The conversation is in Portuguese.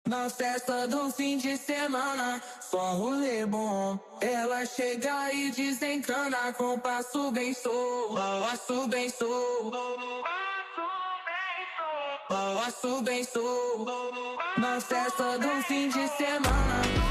Na festa do fim de semana, só rolê bom. Ela chega e desencana com passo bem sou, passo bem sou, passo bem sou. Na festa do fim de semana.